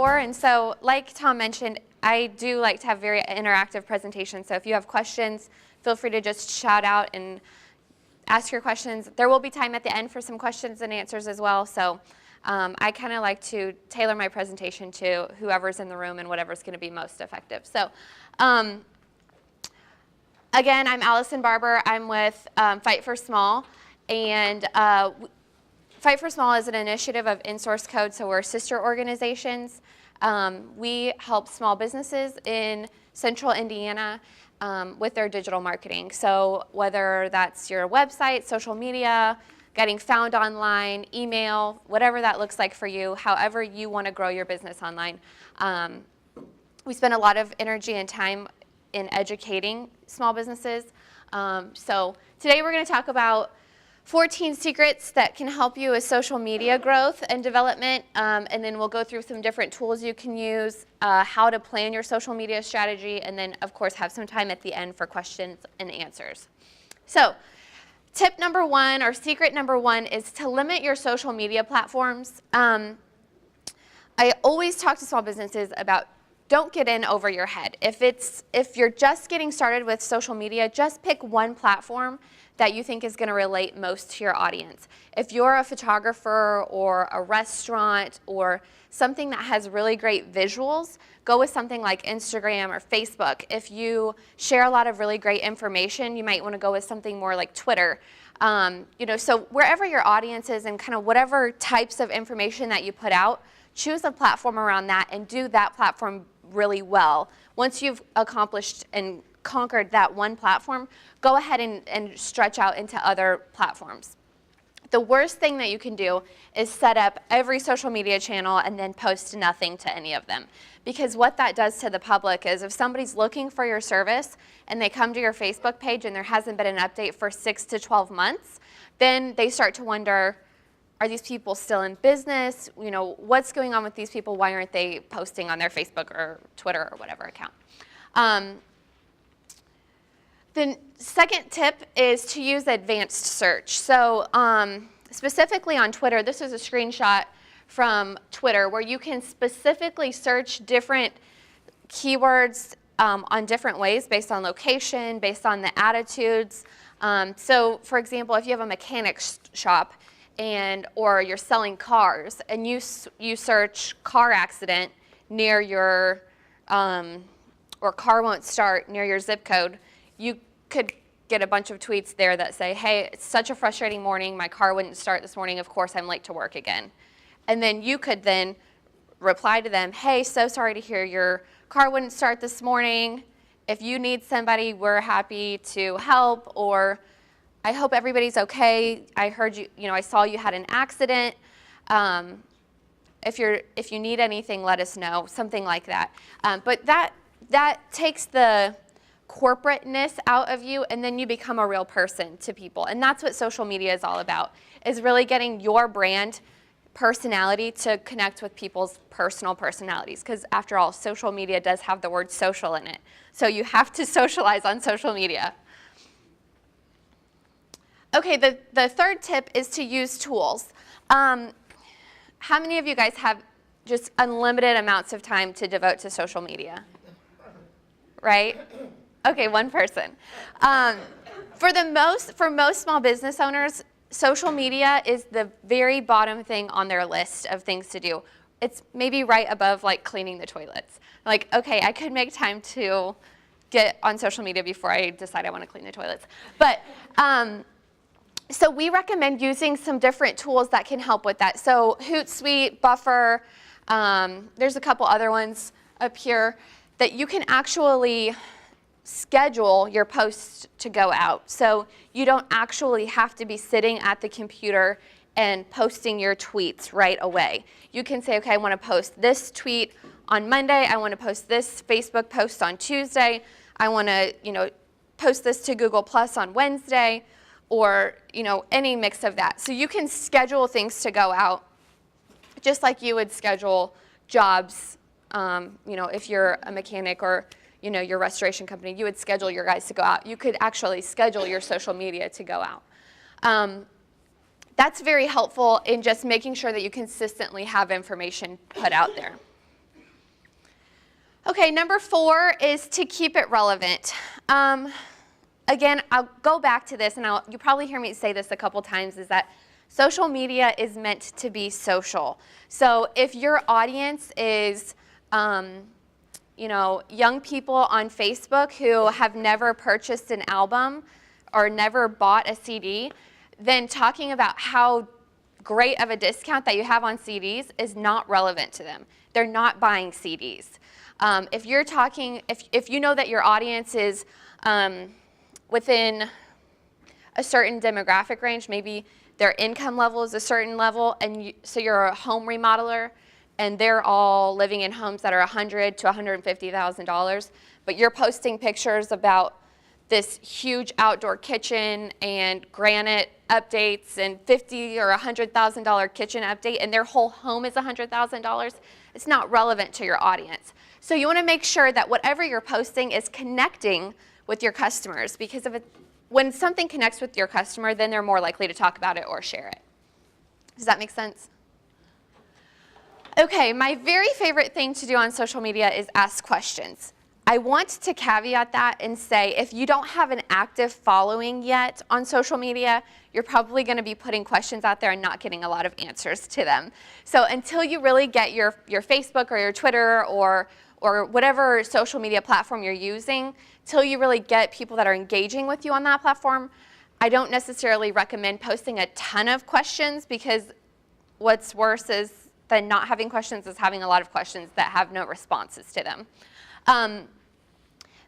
before, and so like Tom mentioned, I do like to have very interactive presentations. So if you have questions, feel free to just shout out and ask your questions. There will be time at the end for some questions and answers as well. So I kind of like to tailor my presentation to whoever's in the room and whatever's going to be most effective. So again, I'm Allison Barber. I'm with Fight for Small, and Fight for Small is an initiative of InSource Code, so we're sister organizations. We help small businesses in central Indiana with their digital marketing. So whether that's your website, social media, getting found online, email, whatever that looks like for you, however you want to grow your business online. We spend a lot of energy and time in educating small businesses. So today we're going to talk about 14 secrets that can help you with social media growth and development, and then we'll go through some different tools you can use, how to plan your social media strategy, and then of course have some time at the end for questions and answers. So tip number one, or secret number one, is to limit your social media platforms. I always talk to small businesses about don't get in over your head. If you're just getting started with social media, just pick one platform that you think is going to relate most to your audience. If you're a photographer or a restaurant or something that has really great visuals, go with something like Instagram or Facebook. If you share a lot of really great information, you might want to go with something more like Twitter. So wherever your audience is and kind of whatever types of information that you put out, choose a platform around that and do that platform really well. Once you've accomplished and conquered that one platform, go ahead and stretch out into other platforms. The worst thing that you can do is set up every social media channel and then post nothing to any of them. Because what that does to the public is if somebody's looking for your service and they come to your Facebook page and there hasn't been an update for 6 to 12 months, then they start to wonder, are these people still in business? What's going on with these people? Why aren't they posting on their Facebook or Twitter or whatever account? The second tip is to use advanced search. So specifically on Twitter, this is a screenshot from Twitter where you can specifically search different keywords on different ways based on location, based on the attitudes. So for example, if you have a mechanic shop or you're selling cars and you search car accident near your, or car won't start near your zip code, you could get a bunch of tweets there that say, hey, it's such a frustrating morning, my car wouldn't start this morning, of course I'm late to work again. And then you could then reply to them, hey, so sorry to hear your car wouldn't start this morning. If you need somebody, we're happy to help, or I hope everybody's okay. I heard I saw you had an accident. If you need anything, let us know, something like that. But that takes the corporateness out of you, and then you become a real person to people. And that's what social media is all about, is really getting your brand personality to connect with people's personal personalities. Because after all, social media does have the word social in it. So you have to socialize on social media. Okay, the third tip is to use tools. How many of you guys have just unlimited amounts of time to devote to social media? Right? Okay, one person. For most small business owners, social media is the very bottom thing on their list of things to do. It's maybe right above like cleaning the toilets. Like, okay, I could make time to get on social media before I decide I want to clean the toilets. But so we recommend using some different tools that can help with that. So Hootsuite, Buffer, there's a couple other ones up here that you can actually schedule your posts to go out. So you don't actually have to be sitting at the computer and posting your tweets right away. You can say, okay, I want to post this tweet on Monday. I want to post this Facebook post on Tuesday. I want to, post this to Google Plus on Wednesday, or, any mix of that. So you can schedule things to go out just like you would schedule jobs, if you're a mechanic or your restoration company, you would schedule your guys to go out. You could actually schedule your social media to go out. That's very helpful in just making sure that you consistently have information put out there. Okay, number 4 is to keep it relevant. Again, I'll go back to this, and you probably hear me say this a couple times, is that social media is meant to be social. So if your audience is, young people on Facebook who have never purchased an album or never bought a CD, then talking about how great of a discount that you have on CDs is not relevant to them. They're not buying CDs. If you're talking, if you know that your audience is within a certain demographic range, maybe their income level is a certain level, and so you're a home remodeler, and they're all living in homes that are $100,000 to $150,000, but you're posting pictures about this huge outdoor kitchen and granite updates and $50,000 or $100,000 kitchen update, and their whole home is $100,000, it's not relevant to your audience. So you want to make sure that whatever you're posting is connecting with your customers, because when something connects with your customer, then they're more likely to talk about it or share it. Does that make sense? Okay, my very favorite thing to do on social media is ask questions. I want to caveat that and say, if you don't have an active following yet on social media, you're probably going to be putting questions out there and not getting a lot of answers to them. So until you really get your Facebook or your Twitter or whatever social media platform you're using, till you really get people that are engaging with you on that platform, I don't necessarily recommend posting a ton of questions, because what's worse than not having questions is having a lot of questions that have no responses to them.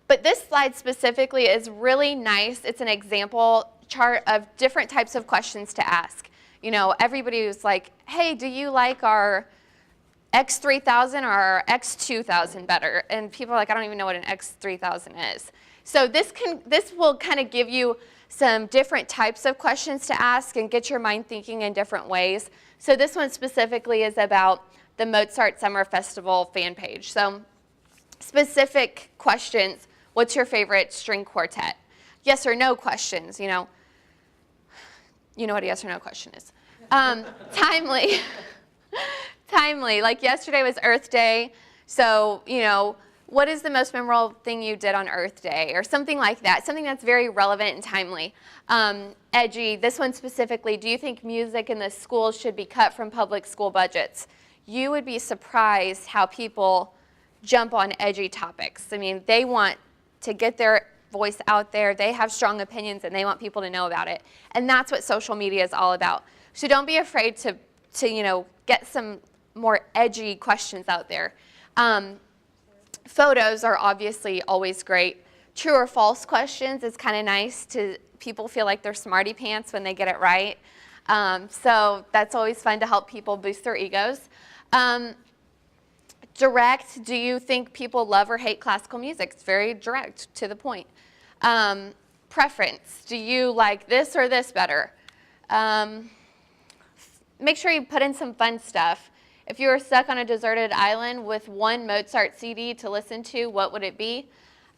But this slide specifically is really nice. It's an example chart of different types of questions to ask. You know, everybody was like, hey, do you like our X3000 or our X2000 better? And people are like, I don't even know what an X3000 is. So this will kind of give you some different types of questions to ask and get your mind thinking in different ways. So this one specifically is about the Mozart Summer Festival fan page. So specific questions: what's your favorite string quartet? Yes or no questions, you know what a yes or no question is. Timely. Timely, like yesterday was Earth Day, so, what is the most memorable thing you did on Earth Day, or something like that, something that's very relevant and timely. Edgy, this one specifically: do you think music in the schools should be cut from public school budgets? You would be surprised how people jump on edgy topics. I mean, they want to get their voice out there, they have strong opinions, and they want people to know about it. And that's what social media is all about. So don't be afraid to get some more edgy questions out there. Photos are obviously always great. True or false questions is kind of nice to people feel like they're smarty pants when they get it right. So that's always fun to help people boost their egos. Direct, do you think people love or hate classical music? It's very direct, to the point. Preference, do you like this or this better? Make sure you put in some fun stuff. If you were stuck on a deserted island with one Mozart CD to listen to, what would it be?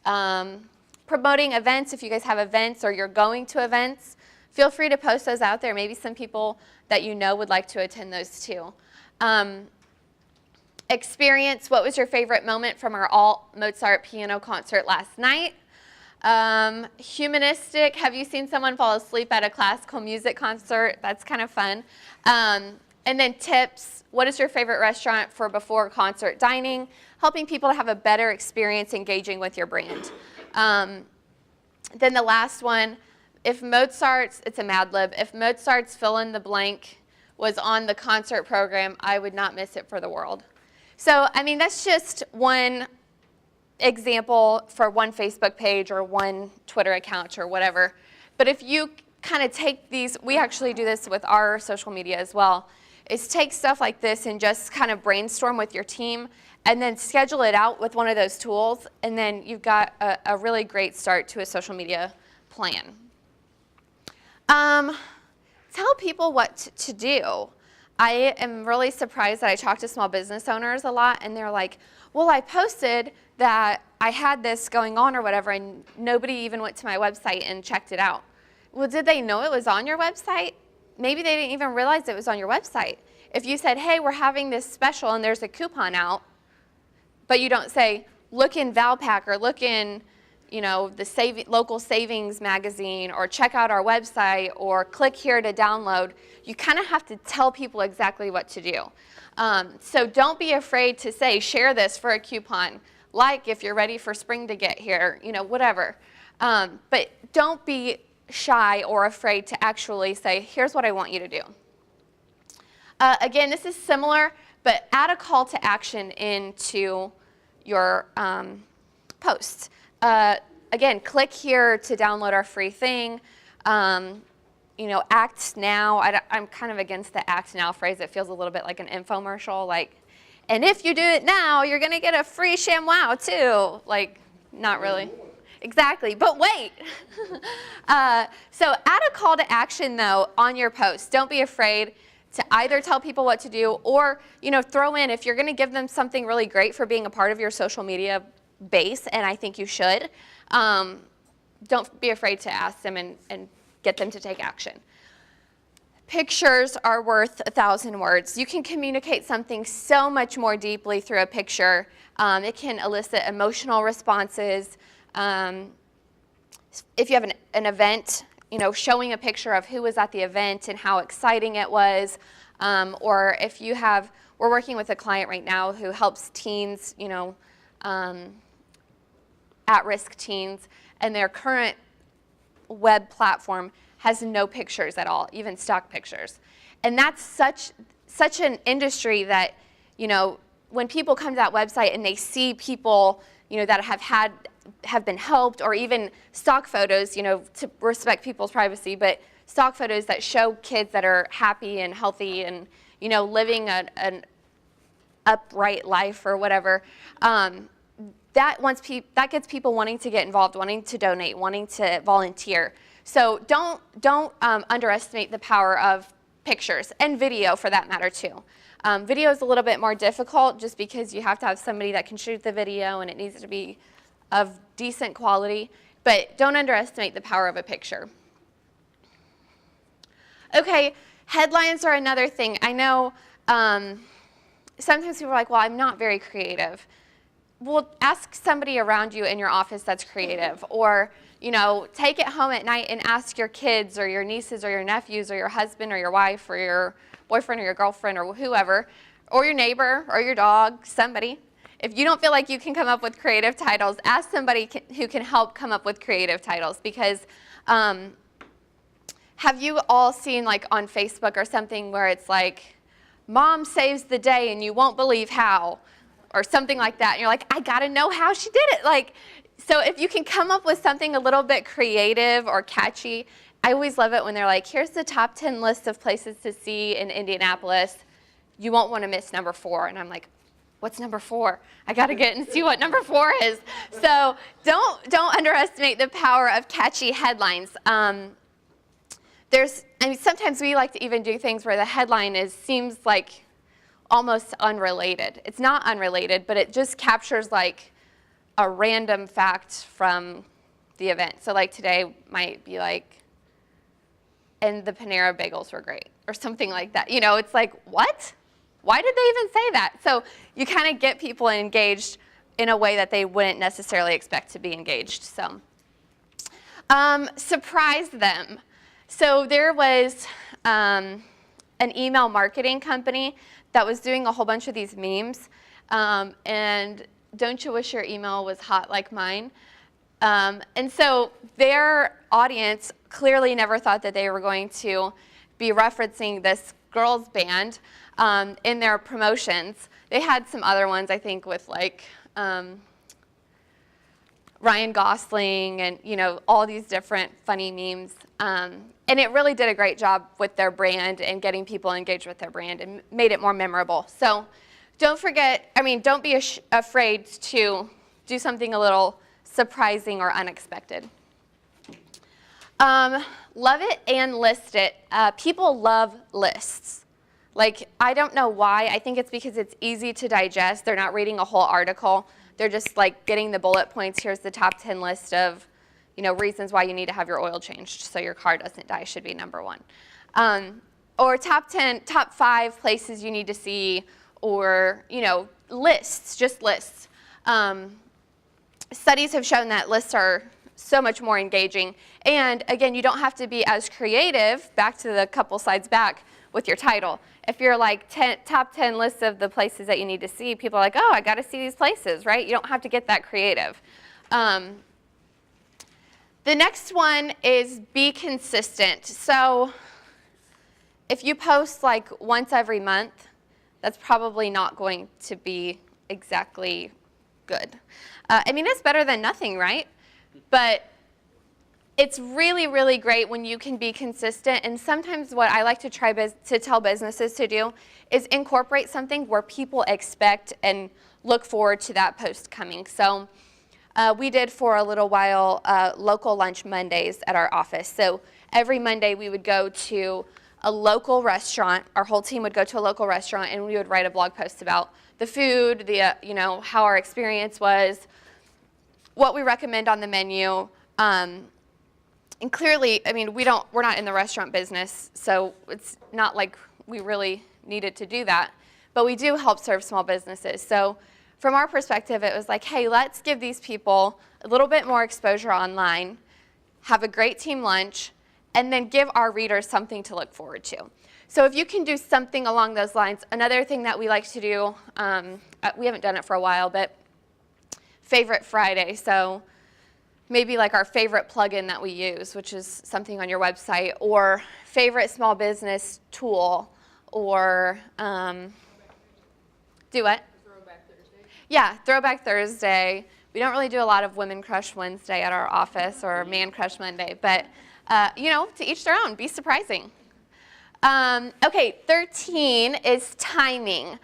Promoting events, if you guys have events or you're going to events, feel free to post those out there. Maybe some people that you know would like to attend those too. Experience, what was your favorite moment from our all-Mozart piano concert last night? Humanistic, have you seen someone fall asleep at a classical music concert? That's kind of fun. And then tips, what is your favorite restaurant for before concert dining? Helping people to have a better experience engaging with your brand. Then the last one, if Mozart's, it's a Mad Lib, if Mozart's fill in the blank was on the concert program, I would not miss it for the world. So, I mean, that's just one example for one Facebook page or one Twitter account or whatever. But if you kind of take these, we actually do this with our social media as well, is take stuff like this and just kind of brainstorm with your team and then schedule it out with one of those tools, and then you've got a really great start to a social media plan. Tell people what to do. I am really surprised that I talk to small business owners a lot, and they're like, well, I posted that I had this going on or whatever, and nobody even went to my website and checked it out. Well, did they know it was on your website? Maybe they didn't even realize it was on your website. If you said, hey, we're having this special and there's a coupon out, but you don't say, look in Valpak or look in, you know, the local savings magazine, or check out our website, or click here to download. You kind of have to tell people exactly what to do. So don't be afraid to say, share this for a coupon, like if you're ready for spring to get here, you know, whatever. But don't be shy or afraid to actually say, here's what I want you to do. Again, this is similar, but add a call to action into your posts. Again, click here to download our free thing. You know, act now. I'm kind of against the act now phrase. It feels a little bit like an infomercial, like, and if you do it now, you're going to get a free ShamWow too. Like, not really. Exactly, but wait. So add a call to action, though, on your post. Don't be afraid to either tell people what to do, or, you know, throw in, if you're going to give them something really great for being a part of your social media base, and I think you should, don't be afraid to ask them and get them to take action. Pictures are worth 1,000 words. You can communicate something so much more deeply through a picture. It can elicit emotional responses. If you have an event, you know, showing a picture of who was at the event and how exciting it was, or if you have, we're working with a client right now who helps teens, you know, at-risk teens, and their current web platform has no pictures at all, even stock pictures. And that's such an industry that, you know, when people come to that website and they see people, you know, that have been helped, or even stock photos, you know, to respect people's privacy, but stock photos that show kids that are happy and healthy and, you know, living an upright life or whatever, that gets people wanting to get involved, wanting to donate, wanting to volunteer. So don't underestimate the power of pictures, and video for that matter too. Video is a little bit more difficult just because you have to have somebody that can shoot the video, and it needs to be of decent quality, but don't underestimate the power of a picture. Okay, headlines are another thing. I know sometimes people are like, well, I'm not very creative. Well, ask somebody around you in your office that's creative, or, you know, take it home at night and ask your kids or your nieces or your nephews or your husband or your wife or your boyfriend or your girlfriend or whoever, or your neighbor or your dog, somebody. If you don't feel like you can come up with creative titles, ask somebody who can help come up with creative titles, because have you all seen, like, on Facebook or something where it's like, Mom saves the day and you won't believe how, or something like that, and you're like, I gotta know how she did it. Like, so if you can come up with something a little bit creative or catchy, I always love it when they're like, here's the top 10 list of places to see in Indianapolis. You won't want to miss number 4. And I'm like, what's number 4? I got to get and see what number 4 is. So don't underestimate the power of catchy headlines. Sometimes we like to even do things where the headline seems like almost unrelated. It's not unrelated, but it just captures like a random fact from the event. So like today might be like, and the Panera bagels were great, or something like that. You know, it's like, what? Why did they even say that? So you kind of get people engaged in a way that they wouldn't necessarily expect to be engaged. So surprise them. So there was an email marketing company that was doing a whole bunch of these memes, and don't you wish your email was hot like mine? And so their audience clearly never thought that they were going to be referencing this girls band in their promotions. They had some other ones, I think, with like Ryan Gosling and, you know, all these different funny memes. And it really did a great job with their brand and getting people engaged with their brand and made it more memorable. So don't be afraid to do something a little surprising or unexpected. Love it and list it. People love lists. Like, I don't know why. I think it's because it's easy to digest. They're not reading a whole article. They're just like getting the bullet points. Here's the top 10 list of, you know, reasons why you need to have your oil changed so your car doesn't die should be number 1. Or top 5 places you need to see, or, you know, lists, just lists. studies have shown that lists are so much more engaging. And again, you don't have to be as creative, back to the couple slides back, with your title. If you're like top 10 lists of the places that you need to see, people are like, oh, I got to see these places, right? You don't have to get that creative. The next one is be consistent. So if you post like once every month, that's probably not going to be exactly good. I mean, it's better than nothing, right? But it's really, really great when you can be consistent. And sometimes what I like to try to tell businesses to do is incorporate something where people expect and look forward to that post coming. So we did for a little while local lunch Mondays at our office. So every Monday we would go to a local restaurant. Our whole team would go to a local restaurant and we would write a blog post about the food, the how our experience was, what we recommend on the menu. And clearly, I mean, we're not in the restaurant business, so it's not like we really needed to do that. But we do help serve small businesses. So from our perspective, it was like, hey, let's give these people a little bit more exposure online, have a great team lunch, and then give our readers something to look forward to. So if you can do something along those lines, another thing that we like to do, we haven't done it for a while, but Favorite Friday. So maybe like our favorite plugin that we use, which is something on your website, or favorite small business tool, or do what? Throwback Thursday. Yeah, Throwback Thursday. We don't really do a lot of Women Crush Wednesday at our office or Man Crush Monday, but to each their own. Be surprising. Okay, 13 is timing.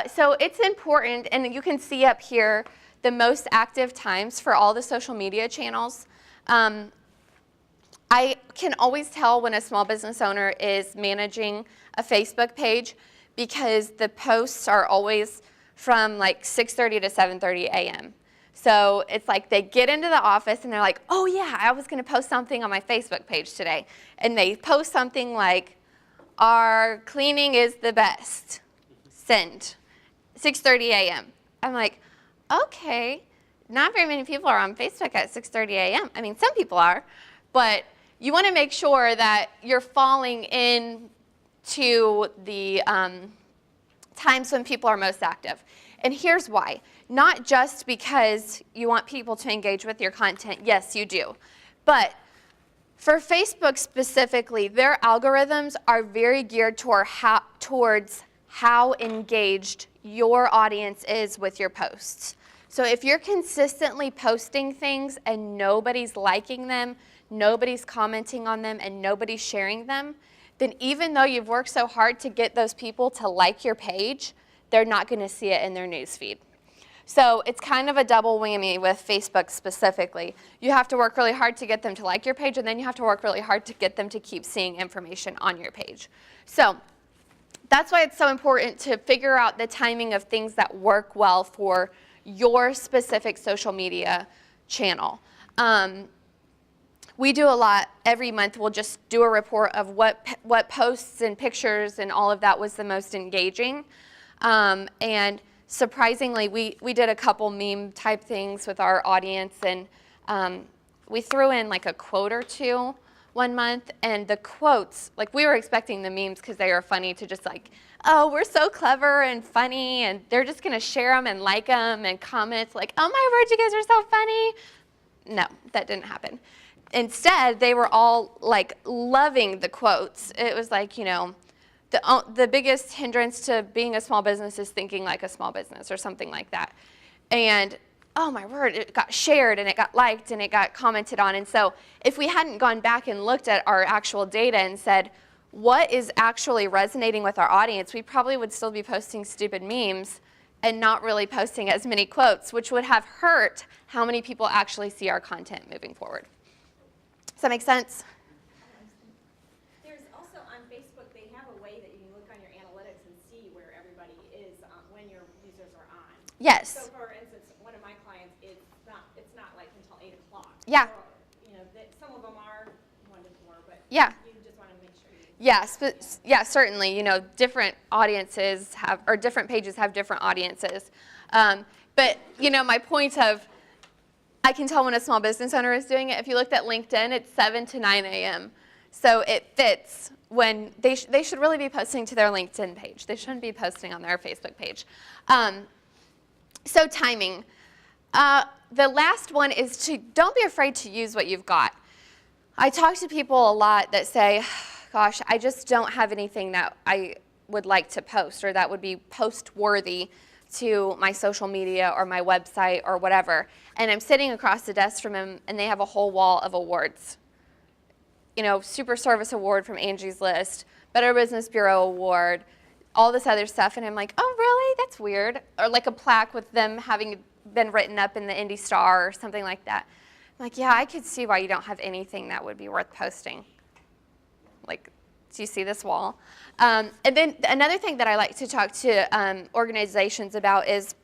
So it's important, and you can see up here the most active times for all the social media channels. I can always tell when a small business owner is managing a Facebook page because the posts are always from like 6:30 to 7:30 a.m. So it's like they get into the office and they're like, oh yeah, I was going to post something on my Facebook page today. And they post something like, our cleaning is the best. Send. 6:30 a.m. I'm like, okay, not very many people are on Facebook at 6:30 a.m. I mean, some people are, but you want to make sure that you're falling into the times when people are most active. And here's why. Not just because you want people to engage with your content. Yes, you do. But for Facebook specifically, their algorithms are very geared towards how engaged your audience is with your posts. So if you're consistently posting things and nobody's liking them, nobody's commenting on them, and nobody's sharing them, then even though you've worked so hard to get those people to like your page, they're not going to see it in their newsfeed. So it's kind of a double whammy with Facebook specifically. You have to work really hard to get them to like your page, and then you have to work really hard to get them to keep seeing information on your page. So that's why it's so important to figure out the timing of things that work well for your specific social media channel. We do a lot. Every month we'll just do a report of what posts and pictures and all of that was the most engaging. And surprisingly, we did a couple meme type things with our audience, and we threw in like a quote or two one month, and the quotes, like we were expecting the memes because they were funny to just like, oh, we're so clever and funny, and they're just gonna share them and like them and comment like, oh my word, you guys are so funny. No, that didn't happen. Instead, they were all like loving the quotes. It was like, the biggest hindrance to being a small business is thinking like a small business or something like that. And oh my word, it got shared and it got liked and it got commented on. And so if we hadn't gone back and looked at our actual data and said, what is actually resonating with our audience, we probably would still be posting stupid memes and not really posting as many quotes, which would have hurt how many people actually see our content moving forward. Does that make sense? There's also on Facebook, they have a way that you can look on your analytics and see where everybody is when your users are on. Yes. So for instance, one of my clients, it's not like until 8 o'clock. Yeah. So, some of them are 1 to 4, but yeah. You just want to make sure you. Yes, but yeah, certainly, different audiences have, or different pages have different audiences. But, my point of I can tell when a small business owner is doing it. If you looked at LinkedIn, it's 7 to 9 a.m. So it fits when they should really be posting to their LinkedIn page. They shouldn't be posting on their Facebook page. So timing. The last one is to don't be afraid to use what you've got. I talk to people a lot that say, gosh, I just don't have anything that I would like to post or that would be post-worthy to my social media or my website or whatever. And I'm sitting across the desk from them, and they have a whole wall of awards. You know, Super Service Award from Angie's List, Better Business Bureau Award, all this other stuff. And I'm like, oh, really? That's weird. Or like a plaque with them having been written up in the Indy Star or something like that. I'm like, yeah, I could see why you don't have anything that would be worth posting. Like, do you see this wall? And then another thing that I like to talk to organizations about is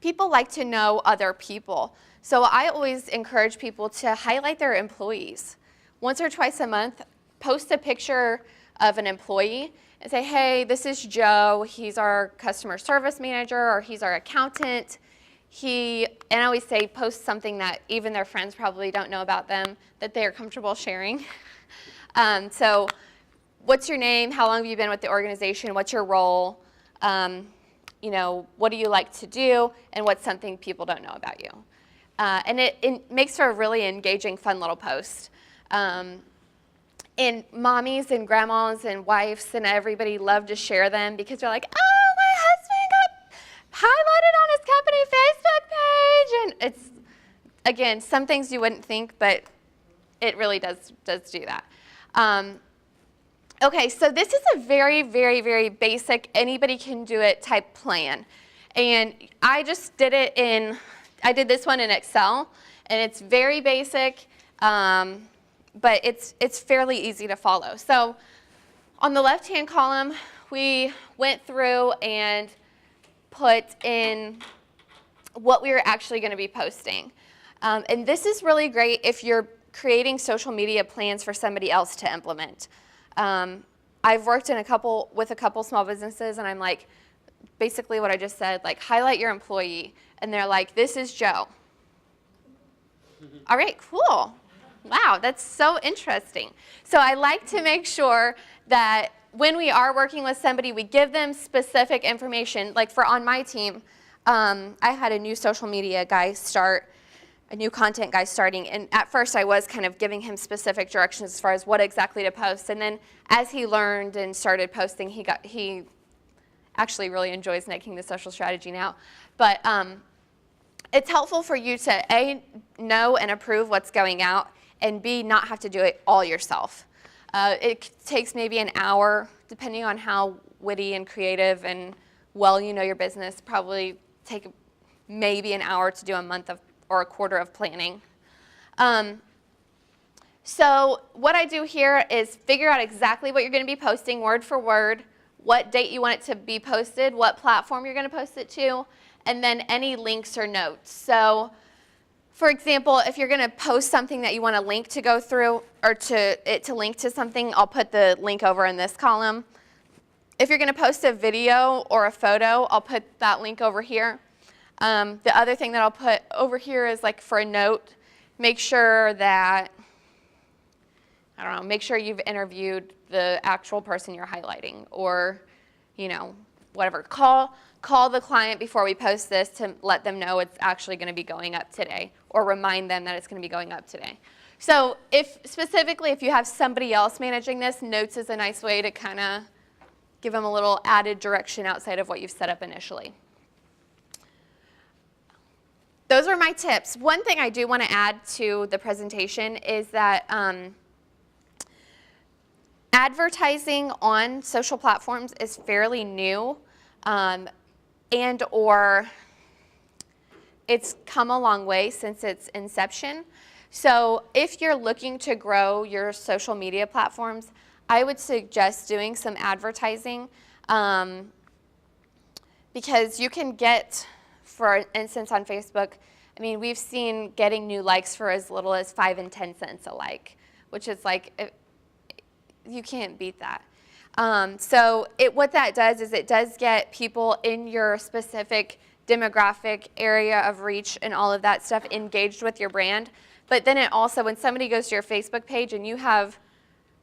people like to know other people. So I always encourage people to highlight their employees. Once or twice a month, post a picture of an employee and say, hey, this is Joe. He's our customer service manager, or he's our accountant. And I always say post something that even their friends probably don't know about them that they are comfortable sharing. So what's your name? How long have you been with the organization? What's your role? You know, what do you like to do? And what's something people don't know about you? And it makes for a really engaging, fun little post. And mommies and grandmas and wives and everybody love to share them because they're like, oh, my husband got highlighted on his company Facebook page. And it's, again, some things you wouldn't think, but it really does do that. Okay, so this is a very, very, very basic, anybody can do it type plan. And I just did it I did this one in Excel, and it's very basic, but it's fairly easy to follow. So on the left-hand column, we went through and put in what we were actually going to be posting. And this is really great if you're creating social media plans for somebody else to implement. I've worked with a couple small businesses, and I'm like, basically what I just said, like, highlight your employee. And they're like, this is Joe. All right, cool. Wow, that's so interesting. So I like to make sure that when we are working with somebody, we give them specific information. Like on my team, I had a new social media guy start, a new content guy starting, and at first I was kind of giving him specific directions as far as what exactly to post, and then as he learned and started posting, he actually really enjoys making the social strategy now. But it's helpful for you to A, know and approve what's going out, and B, not have to do it all yourself. It takes maybe an hour, depending on how witty and creative and well you know your business, probably take maybe an hour to do a month or a quarter of planning. So what I do here is figure out exactly what you're going to be posting word for word, what date you want it to be posted, what platform you're going to post it to, and then any links or notes. So for example, if you're going to post something that you want a link to go through or to link to something, I'll put the link over in this column. If you're going to post a video or a photo, I'll put that link over here. The other thing that I'll put over here is like for a note, make sure that, I don't know, make sure you've interviewed the actual person you're highlighting, or, you know, whatever. Call the client before we post this to let them know it's actually going to be going up today, or remind them that it's going to be going up today. So specifically if you have somebody else managing this, notes is a nice way to kind of give them a little added direction outside of what you've set up initially. Those are my tips. One thing I do want to add to the presentation is that advertising on social platforms is fairly new, and or it's come a long way since its inception. So if you're looking to grow your social media platforms, I would suggest doing some advertising, because you can get, for instance, on Facebook, I mean, we've seen getting new likes for as little as 5 and 10 cents a like, which is like, you can't beat that. So what that does is it does get people in your specific demographic, area of reach, and all of that stuff engaged with your brand. But then it also, when somebody goes to your Facebook page and you have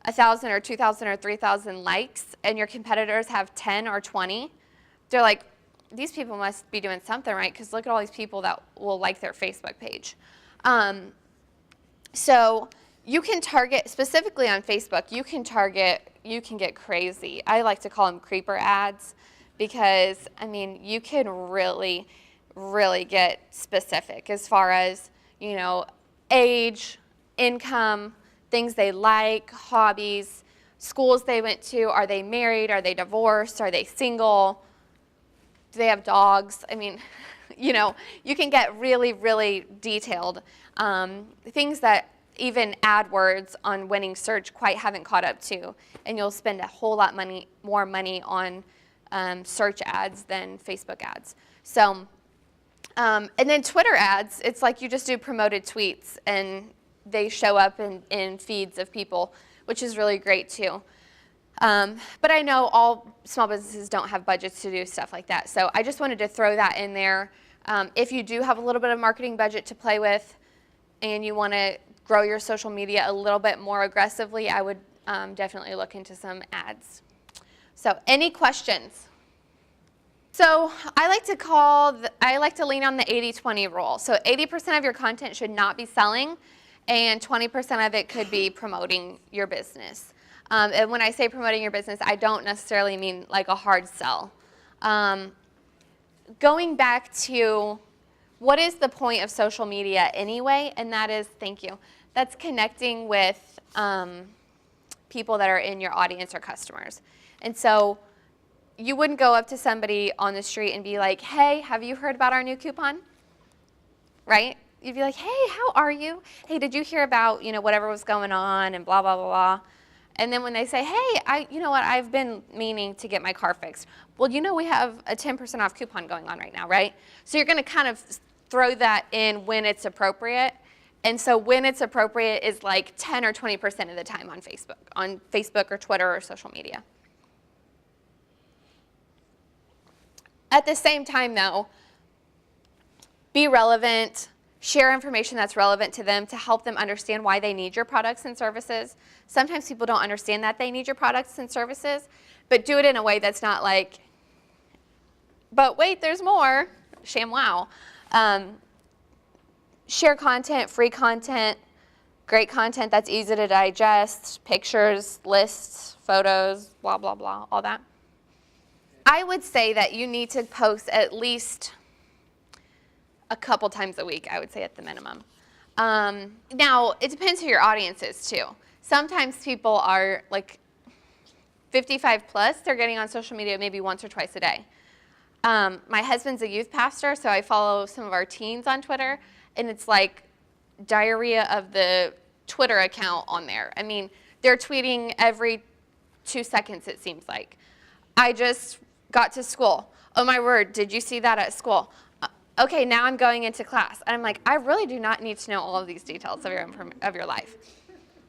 1,000 or 2,000 or 3,000 likes and your competitors have 10 or 20, they're like, these people must be doing something right because look at all these people that will like their Facebook page. So you can target, specifically on Facebook, you can get crazy. I like to call them creeper ads because, I mean, you can really, really get specific as far as, you know, age, income, things they like, hobbies, schools they went to, are they married, are they divorced, are they single, do they have dogs? I mean, you know, you can get really, really detailed. Things that even AdWords on winning search quite haven't caught up to, and you'll spend a whole lot more money on search ads than Facebook ads. So, and then Twitter ads, it's like you just do promoted tweets and they show up in feeds of people, which is really great too. But I know all small businesses don't have budgets to do stuff like that. So I just wanted to throw that in there. If you do have a little bit of marketing budget to play with and you want to grow your social media a little bit more aggressively, I would definitely look into some ads. So any questions? So I like to lean on the 80-20 rule. So 80% of your content should not be selling, and 20% of it could be promoting your business. And when I say promoting your business, I don't necessarily mean like a hard sell. Going back to what is the point of social media anyway, and that is, thank you, that's connecting with people that are in your audience or customers. And so you wouldn't go up to somebody on the street and be like, hey, have you heard about our new coupon? Right? You'd be like, hey, how are you? Hey, did you hear about, you know, whatever was going on and blah, blah, blah, blah. And then when they say, hey, you know what, I've been meaning to get my car fixed. Well, you know we have a 10% off coupon going on right now, right? So you're going to kind of throw that in when it's appropriate. And so when it's appropriate is like 10 or 20% of the time on Facebook or Twitter or social media. At the same time, though, be relevant, share information that's relevant to them to help them understand why they need your products and services. Sometimes people don't understand that they need your products and services, but do it in a way that's not like, but wait, there's more, ShamWow. Share content, free content, great content that's easy to digest, pictures, lists, photos, blah, blah, blah, all that. I would say that you need to post at least a couple times a week, I would say at the minimum. Now, it depends who your audience is too. Sometimes people are like 55 plus, they're getting on social media maybe once or twice a day. My husband's a youth pastor, so I follow some of our teens on Twitter, and it's like diarrhea of the Twitter account on there. I mean, they're tweeting every 2 seconds, it seems like. I just got to school. Oh my word, did you see that at school? Okay, now I'm going into class. And I'm like, I really do not need to know all of these details of your life.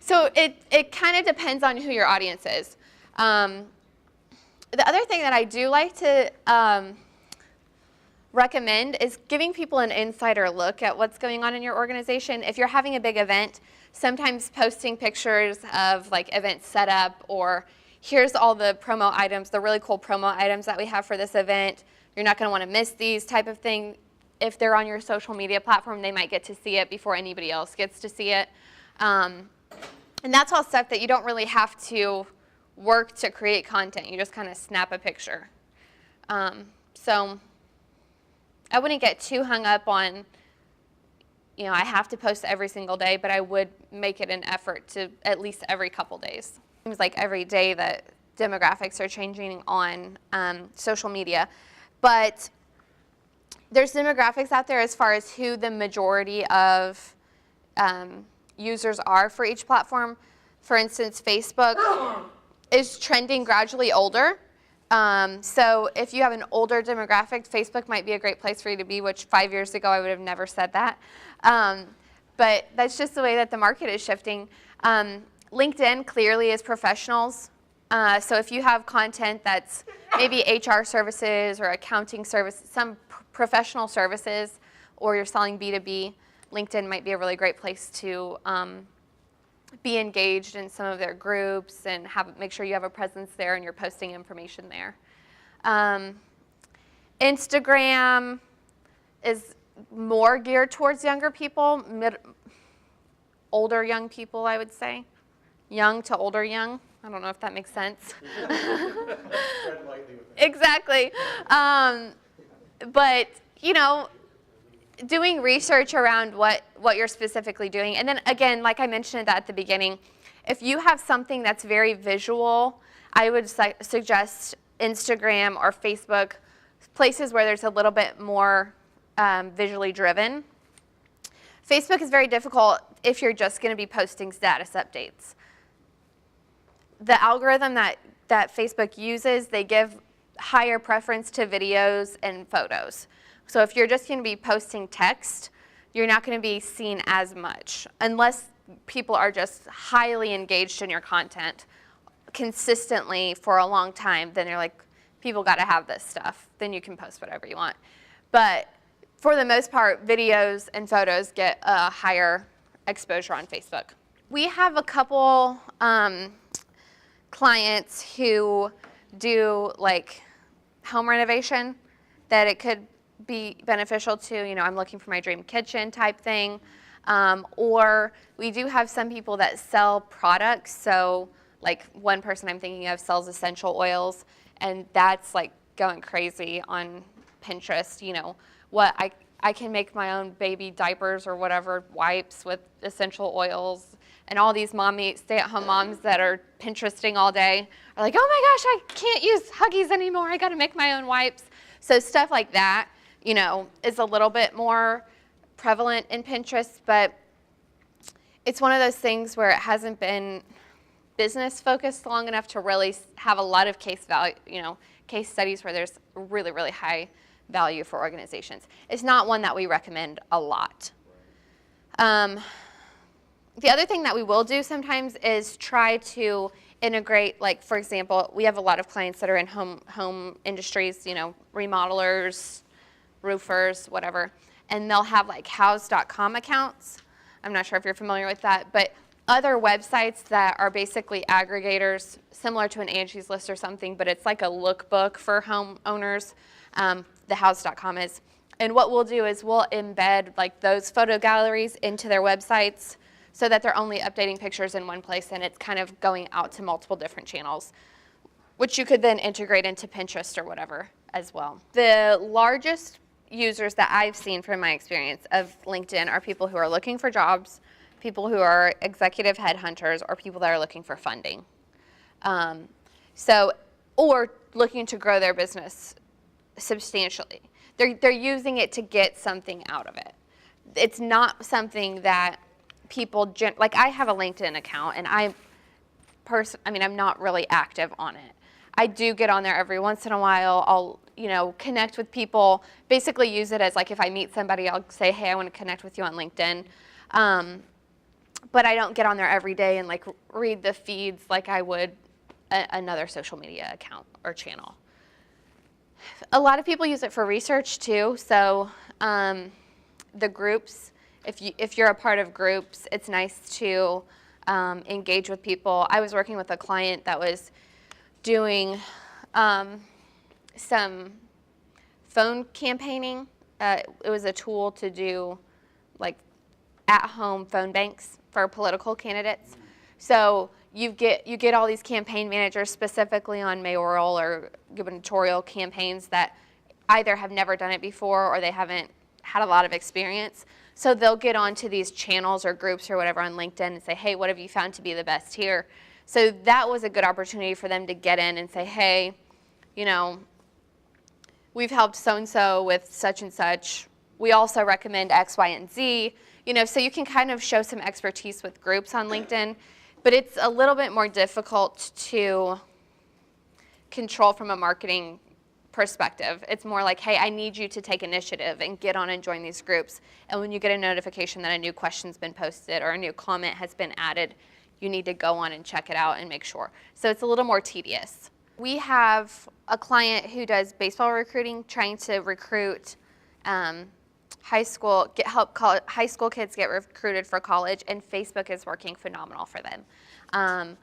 So it kind of depends on who your audience is. The other thing that I do like to recommend is giving people an insider look at what's going on in your organization. If you're having a big event, sometimes posting pictures of like event setup, or here's all the promo items, the really cool promo items that we have for this event. You're not going to want to miss these type of thing. If they're on your social media platform, they might get to see it before anybody else gets to see it. And that's all stuff that you don't really have to work to create content. You just kind of snap a picture. So I wouldn't get too hung up on, you know, I have to post every single day, but I would make it an effort to at least every couple days. It seems like every day that demographics are changing on social media. But there's demographics out there as far as who the majority of users are for each platform. For instance, Facebook is trending gradually older. So if you have an older demographic, Facebook might be a great place for you to be, which 5 years ago I would have never said that. But that's just the way that the market is shifting. LinkedIn clearly is professionals. So if you have content that's maybe HR services or accounting services, some professional services or you're selling B2B, LinkedIn might be a really great place to be engaged in some of their groups and make sure you have a presence there and you're posting information there. Instagram is more geared towards younger people, older young people, I would say. Young to older young. I don't know if that makes sense. Tread lightly with that. Exactly. But, you know, doing research around what you're specifically doing. And then again, like I mentioned at the beginning, if you have something that's very visual, I would suggest Instagram or Facebook, places where there's a little bit more visually driven. Facebook is very difficult if you're just going to be posting status updates. The algorithm that Facebook uses, they give higher preference to videos and photos. So if you're just going to be posting text, you're not going to be seen as much unless people are just highly engaged in your content consistently for a long time. Then you're like, people got to have this stuff. Then you can post whatever you want. But for the most part, videos and photos get a higher exposure on Facebook. We have a couple clients who do like home renovation that it could be beneficial to, you know, I'm looking for my dream kitchen type thing. Or we do have some people that sell products. So like one person I'm thinking of sells essential oils, and that's like going crazy on Pinterest, you know, what I can make my own baby diapers or whatever, wipes with essential oils. And all these stay-at-home moms that are Pinteresting all day are like, oh my gosh, I can't use Huggies anymore. I got to make my own wipes. So stuff like that, you know, is a little bit more prevalent in Pinterest, but it's one of those things where it hasn't been business focused long enough to really have a lot of case studies where there's really, really high value for organizations. It's not one that we recommend a lot. The other thing that we will do sometimes is try to integrate, like for example, we have a lot of clients that are in home industries, you know, remodelers, roofers, whatever, and they'll have like house.com accounts. I'm not sure if you're familiar with that, but other websites that are basically aggregators, similar to an Angie's List or something, but it's like a lookbook for homeowners, the house.com is. And what we'll do is we'll embed like those photo galleries into their websites so that they're only updating pictures in one place and it's kind of going out to multiple different channels, which you could then integrate into Pinterest or whatever as well. The largest users that I've seen from my experience of LinkedIn are people who are looking for jobs, people who are executive headhunters, or people that are looking for funding. Or looking to grow their business substantially. They're using it to get something out of it. It's not something that people, like I have a LinkedIn account and I'm not really active on it. I do get on there every once in a while. I'll, you know, connect with people, basically use it as like if I meet somebody, I'll say, hey, I want to connect with you on LinkedIn. But I don't get on there every day and like read the feeds like I would another social media account or channel. A lot of people use it for research too. So the groups, if you're a part of groups, it's nice to engage with people. I was working with a client that was doing some phone campaigning. It was a tool to do like at-home phone banks for political candidates. So you get all these campaign managers specifically on mayoral or gubernatorial campaigns that either have never done it before or they haven't had a lot of experience. So they'll get onto these channels or groups or whatever on LinkedIn and say, hey, what have you found to be the best here? So that was a good opportunity for them to get in and say, hey, you know, we've helped so-and-so with such and such. We also recommend X, Y, and Z. You know, so you can kind of show some expertise with groups on LinkedIn, but it's a little bit more difficult to control from a marketing perspective. It's more like, hey, I need you to take initiative and get on and join these groups. And when you get a notification that a new question's been posted or a new comment has been added, you need to go on and check it out and make sure. So it's a little more tedious. We have a client who does baseball recruiting, trying to recruit high school kids get recruited for college, and Facebook is working phenomenal for them.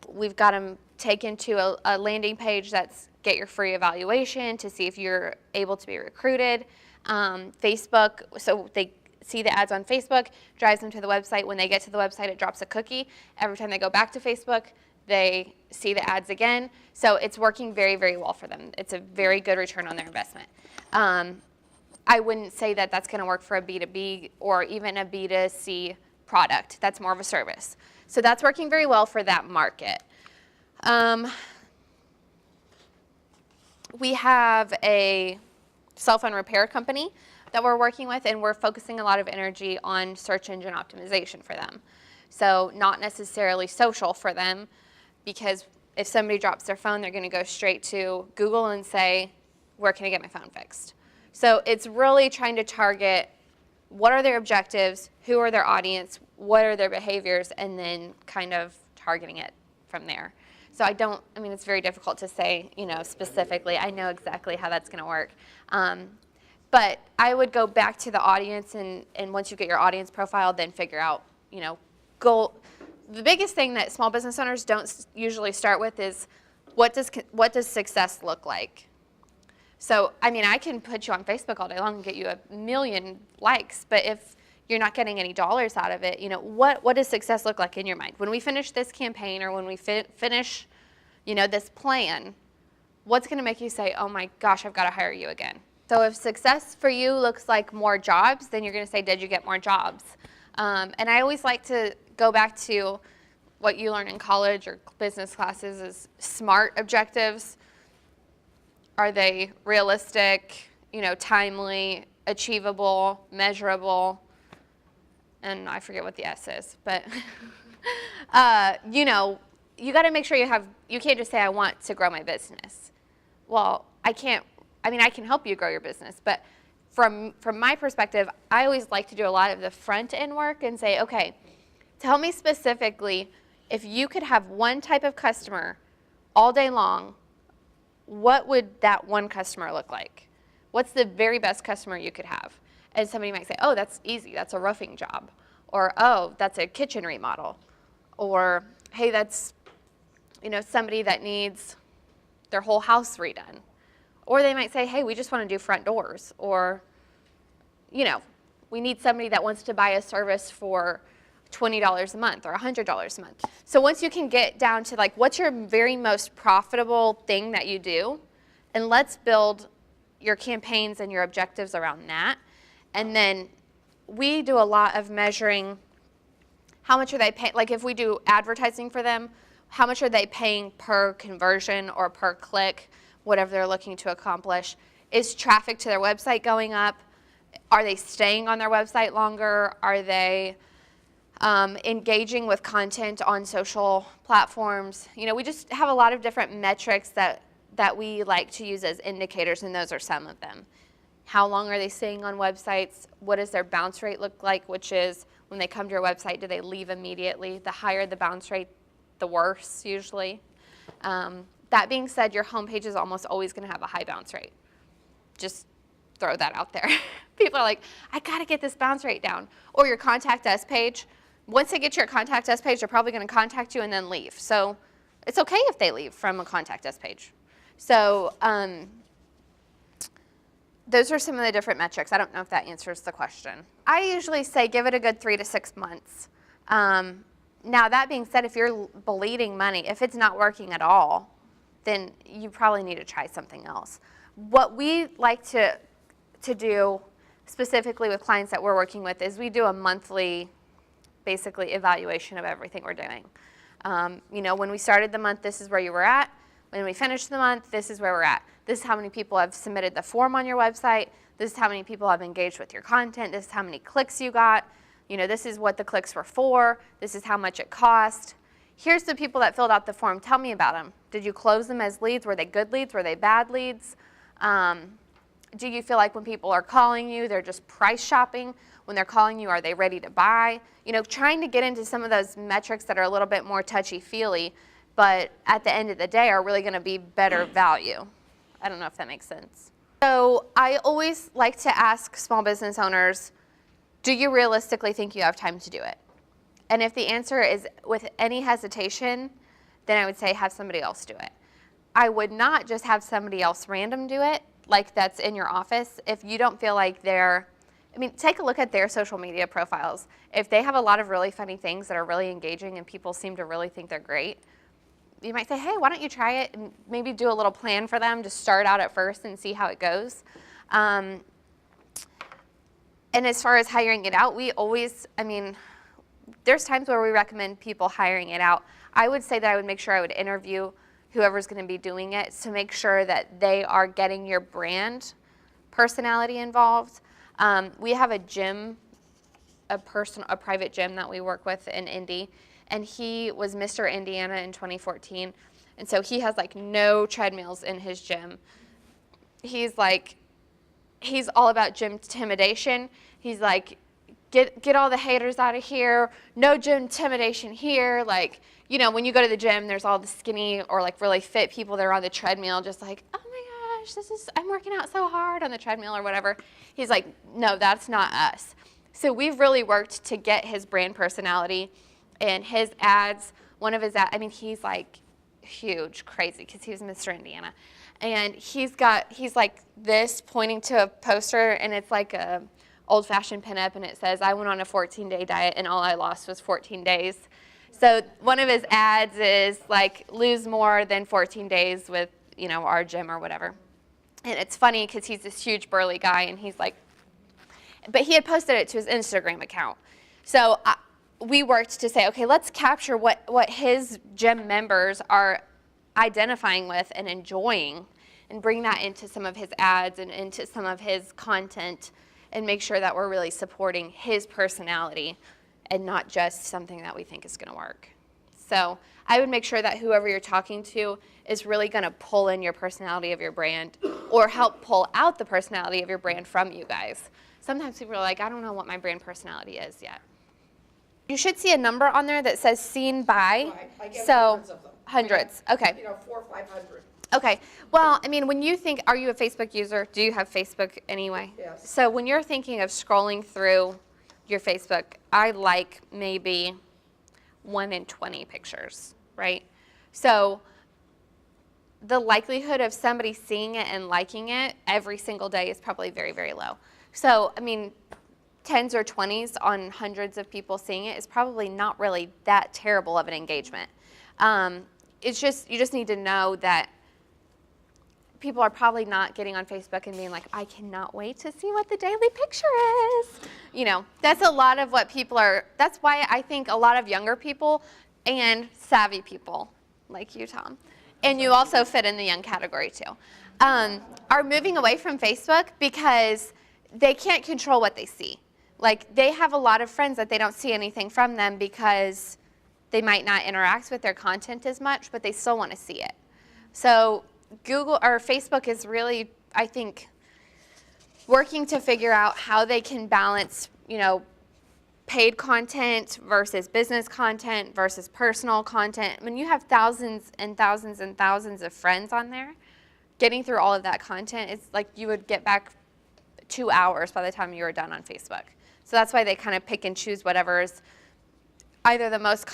We've got them taken to a landing page that's get your free evaluation to see if you're able to be recruited. Facebook, so they see the ads on Facebook, drives them to the website. When they get to the website, it drops a cookie. Every time they go back to Facebook, they see the ads again. So it's working very, very well for them. It's a very good return on their investment. I wouldn't say that that's going to work for a B2B or even a B2C product. That's more of a service. So that's working very well for that market. We have a cell phone repair company that we're working with, and we're focusing a lot of energy on search engine optimization for them. So not necessarily social for them, because if somebody drops their phone, they're going to go straight to Google and say, where can I get my phone fixed? So it's really trying to target what are their objectives, who are their audience, what are their behaviors, and then kind of targeting it from there. So it's very difficult to say, specifically. I know exactly how that's going to work. But I would go back to the audience, and once you get your audience profile, then figure out, goal. The biggest thing that small business owners don't usually start with is what does success look like? So, I can put you on Facebook all day long and get you 1 million likes, but if you're not getting any dollars out of it, what does success look like in your mind? When we finish this campaign, or when we finish, this plan, what's going to make you say, oh my gosh, I've got to hire you again? So if success for you looks like more jobs, then you're going to say, did you get more jobs? And I always like to go back to what you learn in college or business classes is SMART objectives. Are they realistic, timely, achievable, measurable? And I forget what the S is, but you got to make sure you can't just say, I want to grow my business. Well, I can help you grow your business, but from my perspective, I always like to do a lot of the front end work and say, okay, tell me specifically, if you could have one type of customer all day long, what would that one customer look like? What's the very best customer you could have? And somebody might say, oh, that's easy, that's a roofing job. Or, oh, that's a kitchen remodel. Or, hey, that's somebody that needs their whole house redone. Or they might say, hey, we just want to do front doors. Or, we need somebody that wants to buy a service for $20 a month or $100 a month. So once you can get down to what's your very most profitable thing that you do, and let's build your campaigns and your objectives around that. And then we do a lot of measuring how much are they paying, if we do advertising for them, how much are they paying per conversion or per click, whatever they're looking to accomplish. Is traffic to their website going up? Are they staying on their website longer? Are they engaging with content on social platforms? We just have a lot of different metrics that we like to use as indicators, and those are some of them. How long are they staying on websites? What does their bounce rate look like, which is when they come to your website, do they leave immediately? The higher the bounce rate, the worse usually. That being said, your homepage is almost always going to have a high bounce rate. Just throw that out there. People are like, I got to get this bounce rate down. Or your contact us page. Once they get your contact us page, they're probably going to contact you and then leave. So it's okay if they leave from a contact us page. So those are some of the different metrics. I don't know if that answers the question. I usually say give it a good 3 to 6 months. Now that being said, if you're bleeding money, if it's not working at all, then you probably need to try something else. What we like to do specifically with clients that we're working with is we do a monthly, basically, evaluation of everything we're doing. When we started the month, this is where you were at. When we finished the month, this is where we're at. This is how many people have submitted the form on your website. This is how many people have engaged with your content. This is how many clicks you got. This is what the clicks were for. This is how much it cost. Here's the people that filled out the form. Tell me about them. Did you close them as leads? Were they good leads? Were they bad leads? Do you feel like when people are calling you, they're just price shopping? When they're calling you, are they ready to buy? Trying to get into some of those metrics that are a little bit more touchy-feely, but at the end of the day are really going to be better value. I don't know if that makes sense. So I always like to ask small business owners, do you realistically think you have time to do it? And if the answer is with any hesitation, then I would say have somebody else do it. I would not just have somebody else random do it, like that's in your office, if you don't feel like take a look at their social media profiles. If they have a lot of really funny things that are really engaging and people seem to really think they're great, you might say, hey, why don't you try it and maybe do a little plan for them to start out at first and see how it goes. And as far as hiring it out, there's times where we recommend people hiring it out. I would say that I would make sure I would interview whoever's going to be doing it to make sure that they are getting your brand personality involved. We have a gym, a private gym that we work with in Indy, and he was Mr. Indiana in 2014, and so he has like no treadmills in his gym. He's all about gym intimidation. He's like, get all the haters out of here. No gym intimidation here. Like, when you go to the gym, there's all the skinny or like really fit people that are on the treadmill, just like, oh my gosh, I'm working out so hard on the treadmill or whatever. He's like, no, that's not us. So we've really worked to get his brand personality and his ads. One of his ads, he's like huge, crazy, because he was Mr. Indiana. And he's like this pointing to a poster, and it's like a old-fashioned pinup, and it says, I went on a 14-day diet and all I lost was 14 days. So one of his ads is like, lose more than 14 days with, our gym or whatever. And it's funny because he's this huge burly guy, and he's like, but he had posted it to his Instagram account. So we worked to say, okay, let's capture what his gym members are identifying with and enjoying and bring that into some of his ads and into some of his content and make sure that we're really supporting his personality and not just something that we think is going to work. So I would make sure that whoever you're talking to is really going to pull in your personality of your brand or help pull out the personality of your brand from you guys. Sometimes people are like, I don't know what my brand personality is yet. You should see a number on there that says seen by. Right, I get So hundreds of them. hundreds, okay. 400 or 500. Okay, well, when you think, are you a Facebook user? Do you have Facebook anyway? Yes. So when you're thinking of scrolling through your Facebook, I like maybe 1 in 20 pictures, right? So the likelihood of somebody seeing it and liking it every single day is probably very, very low. So, 10s or 20s on hundreds of people seeing it is probably not really that terrible of an engagement. It's just, you just need to know that people are probably not getting on Facebook and being like, I cannot wait to see what the daily picture is. That's a lot of what people are, that's why I think a lot of younger people and savvy people, like you, Tom, and you also fit in the young category too, are moving away from Facebook because they can't control what they see. Like, they have a lot of friends that they don't see anything from them because they might not interact with their content as much, but they still want to see it. So Google or Facebook is really, I think, working to figure out how they can balance, paid content versus business content versus personal content. When you have thousands and thousands and thousands of friends on there, getting through all of that content, it's like you would get back 2 hours by the time you were done on Facebook. So that's why they kind of pick and choose whatever is either the most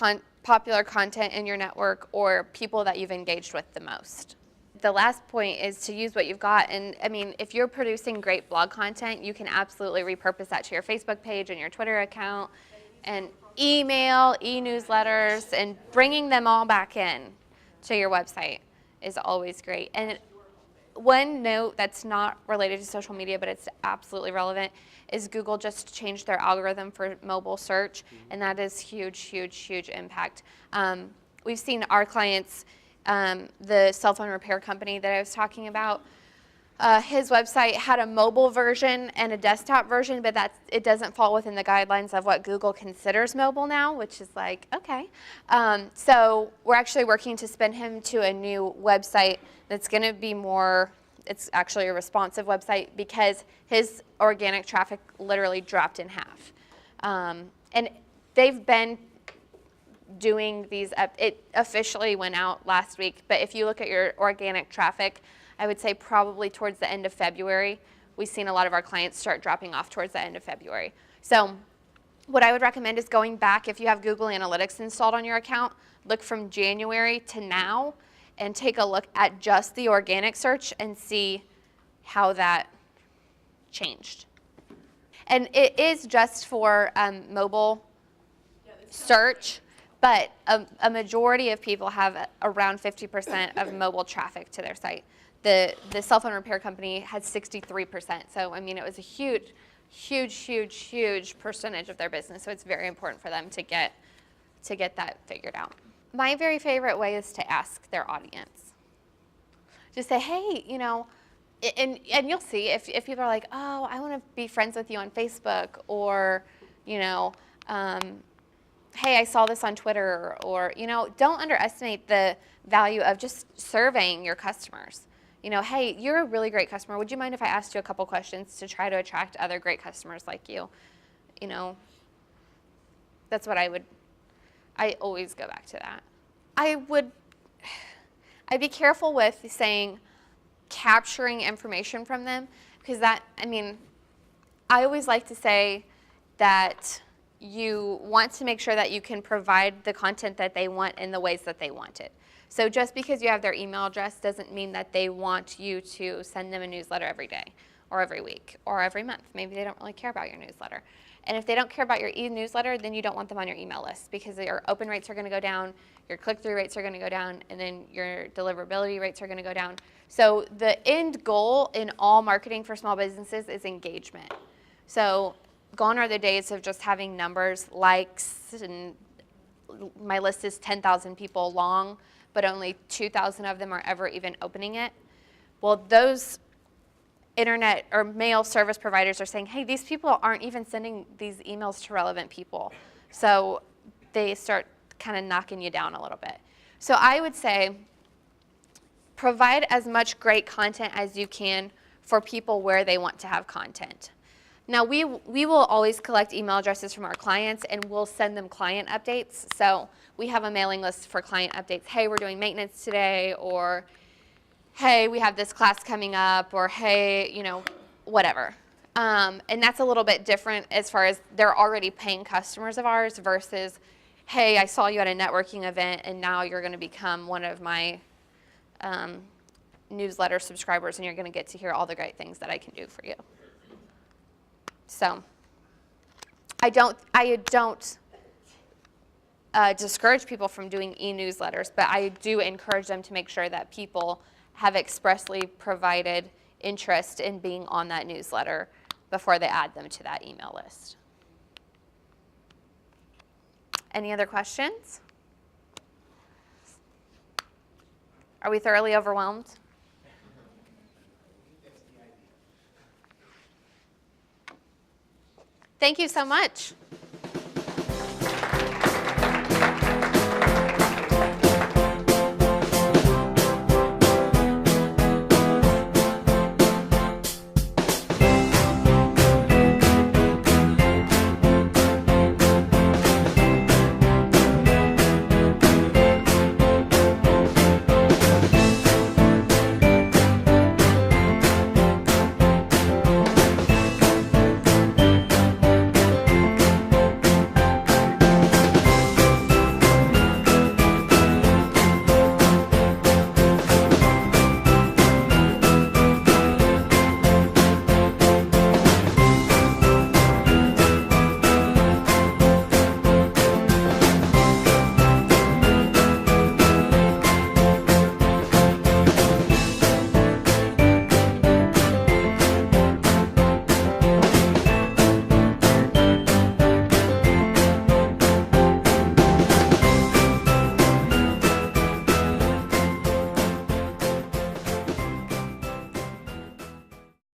popular content in your network or people that you've engaged with the most. The last point is to use what you've got. And if you're producing great blog content, you can absolutely repurpose that to your Facebook page and your Twitter account and email, e-newsletters, and bringing them all back in to your website is always great. And one note that's not related to social media, but it's absolutely relevant, is Google just changed their algorithm for mobile search, and that is huge, huge, huge impact. We've seen our clients, the cell phone repair company that I was talking about, his website had a mobile version and a desktop version, but it doesn't fall within the guidelines of what Google considers mobile now, which is like, okay. So we're actually working to spin him to a new website that's going to be more, it's actually a responsive website because his organic traffic literally dropped in half. And they've been doing these, it officially went out last week, but if you look at your organic traffic, I would say probably towards the end of February. We've seen a lot of our clients start dropping off towards the end of February. So what I would recommend is going back, if you have Google Analytics installed on your account, look from January to now and take a look at just the organic search and see how that changed. And it is just for mobile search, but a majority of people have around 50% of mobile traffic to their site. The cell phone repair company had 63%. So, I mean, it was a huge percentage of their business. So it's very important for them to get that figured out. My very favorite way is to ask their audience. Just say, hey, you know, and you'll see if people are like, oh, I want to be friends with you on Facebook, or, you know, hey, I saw this on Twitter, or, you know, don't underestimate the value of just surveying your customers. You know, hey, you're a really great customer. Would you mind if I asked you a couple questions to try to attract other great customers like you? You know, that's what I always go back to that. I'd be careful with saying capturing information from them, because that, I mean, I always like to say that you want to make sure that you can provide the content that they want in the ways that they want it. So just because you have their email address doesn't mean that they want you to send them a newsletter every day or every week or every month. Maybe they don't really care about your newsletter. And if they don't care about your e-newsletter, then you don't want them on your email list, because your open rates are going to go down, your click-through rates are going to go down, and then your deliverability rates are going to go down. So the end goal in all marketing for small businesses is engagement. So gone are the days of just having numbers, likes, and my list is 10,000 people long, but only 2,000 of them are ever even opening it. Well, those internet or mail service providers are saying, hey, these people aren't even sending these emails to relevant people. So they start kind of knocking you down a little bit. So I would say provide as much great content as you can for people where they want to have content. Now, we will always collect email addresses from our clients, and we'll send them client updates. So we have a mailing list for client updates. Hey, we're doing maintenance today, or hey, we have this class coming up, or hey, you know, whatever. And that's a little bit different as far as they're already paying customers of ours versus, hey, I saw you at a networking event, and now you're going to become one of my newsletter subscribers, and you're going to get to hear all the great things that I can do for you. So I don't discourage people from doing e-newsletters, but I do encourage them to make sure that people have expressly provided interest in being on that newsletter before they add them to that email list. Any other questions? Are we thoroughly overwhelmed? Thank you so much.